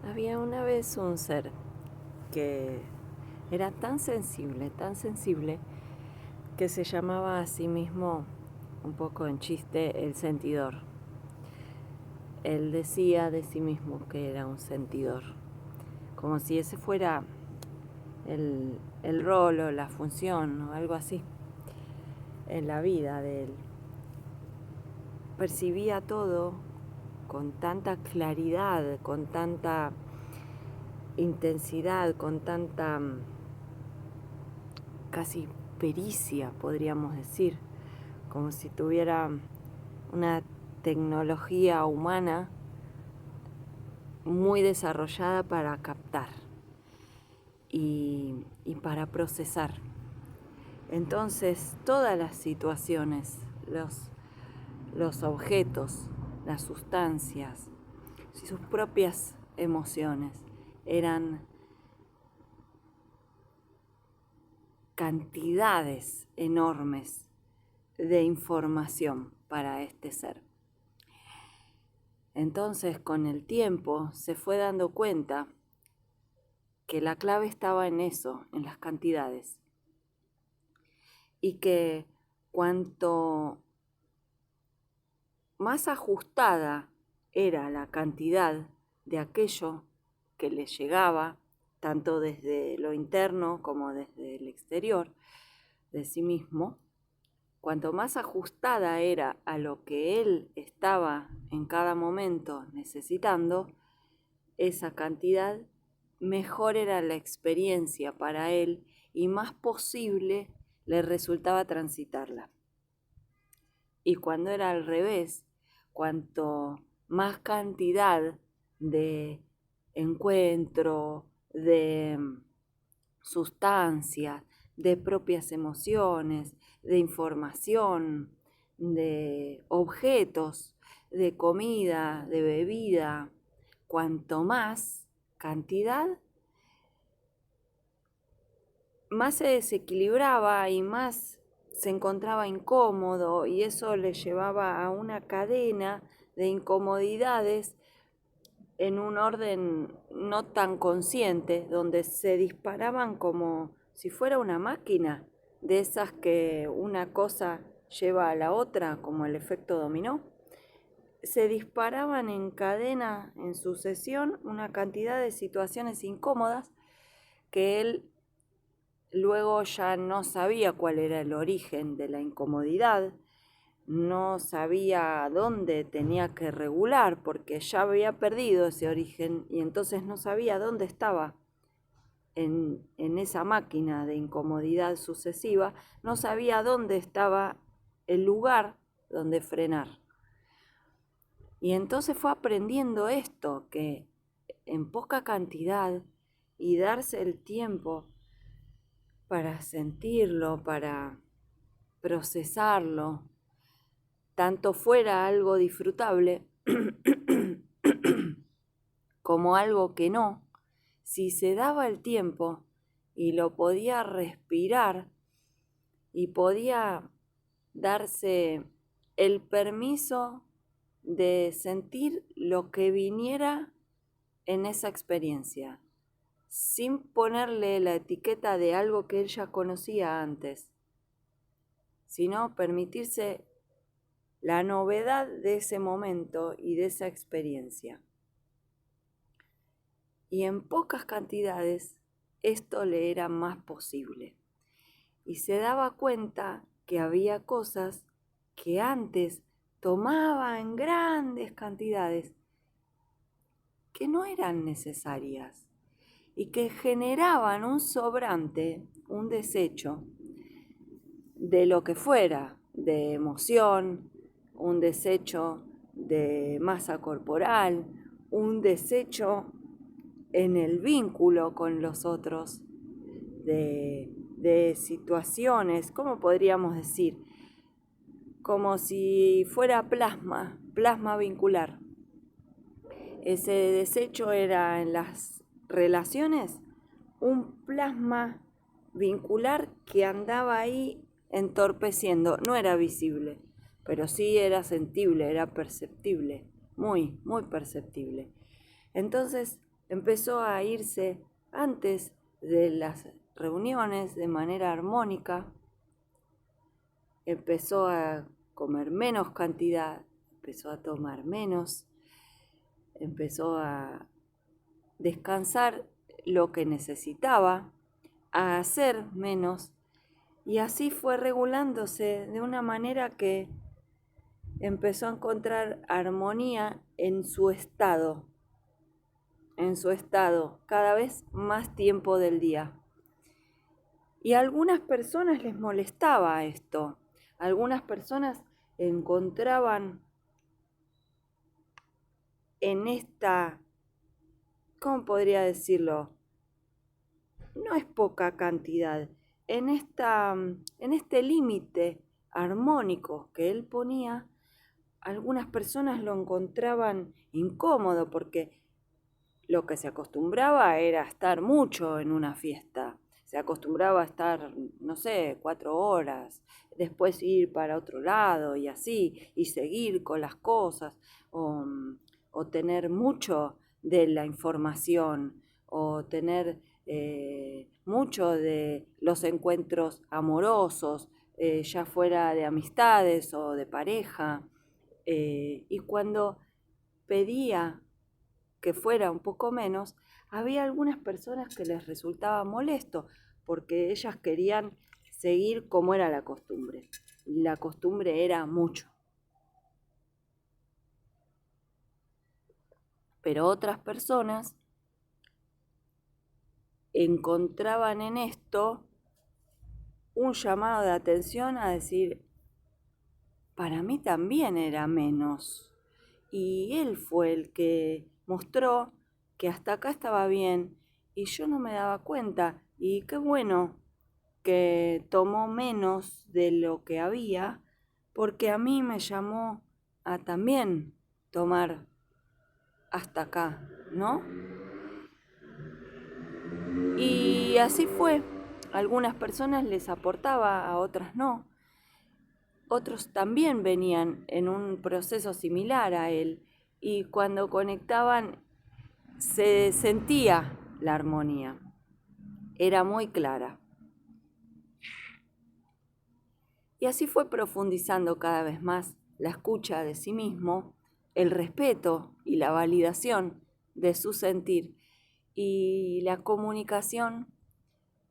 Había una vez un ser que era tan sensible, que se llamaba a sí mismo, un poco en chiste, el sentidor. Él decía de sí mismo que era un sentidor, como si ese fuera el rol o la función o algo así en la vida de él. Percibía todo con tanta claridad, con tanta intensidad, con tanta casi pericia, podríamos decir, como si tuviera una tecnología humana muy desarrollada para captar y para procesar. Entonces, todas las situaciones, los objetos, las sustancias, sus propias emociones, eran cantidades enormes de información para este ser. Entonces, con el tiempo, se fue dando cuenta que la clave estaba en eso, en las cantidades. Y que cuanto más ajustada era la cantidad de aquello que le llegaba, tanto desde lo interno como desde el exterior de sí mismo, cuanto más ajustada era a lo que él estaba en cada momento necesitando, esa cantidad, mejor era la experiencia para él y más posible le resultaba transitarla. Y cuando era al revés, cuanto más cantidad de encuentro, de sustancias, de propias emociones, de información, de objetos, de comida, de bebida, cuanto más cantidad, más se desequilibraba y más se encontraba incómodo, y eso le llevaba a una cadena de incomodidades en un orden no tan consciente, donde se disparaban como si fuera una máquina, de esas que una cosa lleva a la otra, como el efecto dominó. Se disparaban en cadena, en sucesión, una cantidad de situaciones incómodas que él luego ya no sabía cuál era el origen de la incomodidad, no sabía dónde tenía que regular porque ya había perdido ese origen y entonces no sabía dónde estaba en esa máquina de incomodidad sucesiva, no sabía dónde estaba el lugar donde frenar. Y entonces fue aprendiendo esto, que en poca cantidad y darse el tiempo para sentirlo, para procesarlo, tanto fuera algo disfrutable como algo que no, si se daba el tiempo y lo podía respirar y podía darse el permiso de sentir lo que viniera en esa experiencia, sin ponerle la etiqueta de algo que él ya conocía antes, sino permitirse la novedad de ese momento y de esa experiencia. Y en pocas cantidades esto le era más posible. Y se daba cuenta que había cosas que antes tomaba en grandes cantidades que no eran necesarias y que generaban un sobrante, un desecho de lo que fuera, de emoción, un desecho de masa corporal, un desecho en el vínculo con los otros, de situaciones, ¿cómo podríamos decir? Como si fuera plasma vincular. Ese desecho era en las relaciones un plasma vincular que andaba ahí entorpeciendo. No era visible, pero sí era sentible, era perceptible, muy perceptible. Entonces empezó a irse antes de las reuniones de manera armónica, empezó a comer menos cantidad, empezó a tomar menos, empezó a descansar lo que necesitaba, a hacer menos, y así fue regulándose de una manera que empezó a encontrar armonía en su estado, cada vez más tiempo del día. Y a algunas personas les molestaba esto. Algunas personas encontraban en esta, ¿cómo podría decirlo? No es poca cantidad. En este límite armónico que él ponía, algunas personas lo encontraban incómodo porque lo que se acostumbraba era estar mucho en una fiesta. Se acostumbraba a estar, no sé, 4 horas, después ir para otro lado y así, y seguir con las cosas, o tener mucho de la información, o tener mucho de los encuentros amorosos, ya fuera de amistades o de pareja. Y cuando pedía que fuera un poco menos, había algunas personas que les resultaba molesto porque ellas querían seguir como era la costumbre. Y la costumbre era mucho. Pero otras personas encontraban en esto un llamado de atención a decir, para mí también era menos. Y él fue el que mostró que hasta acá estaba bien y yo no me daba cuenta. Y qué bueno que tomó menos de lo que había, porque a mí me llamó a también tomar hasta acá, ¿no? Y así fue. A algunas personas les aportaba, a otras no. Otros también venían en un proceso similar a él y cuando conectaban se sentía la armonía. Era muy clara. Y así fue profundizando cada vez más la escucha de sí mismo, el respeto y la validación de su sentir y la comunicación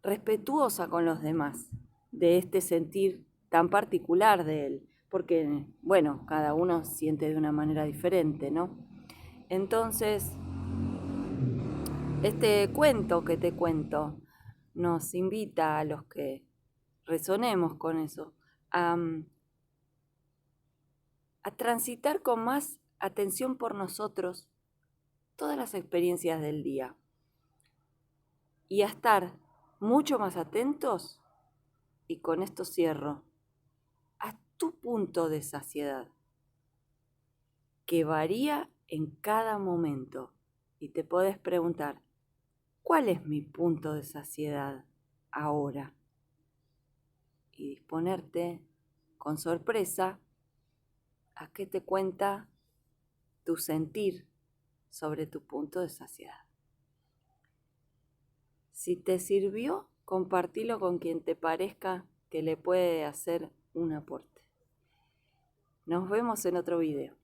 respetuosa con los demás de este sentir tan particular de él, porque, bueno, cada uno siente de una manera diferente, ¿no? Entonces, este cuento que te cuento nos invita a los que resonemos con eso a, a transitar con más atención por nosotros todas las experiencias del día y a estar mucho más atentos, y con esto cierro, a tu punto de saciedad, que varía en cada momento. Y te podés preguntar, ¿cuál es mi punto de saciedad ahora? Y disponerte con sorpresa a qué te cuenta tu sentir sobre tu punto de saciedad. Si te sirvió, compartilo con quien te parezca que le puede hacer un aporte. Nos vemos en otro video.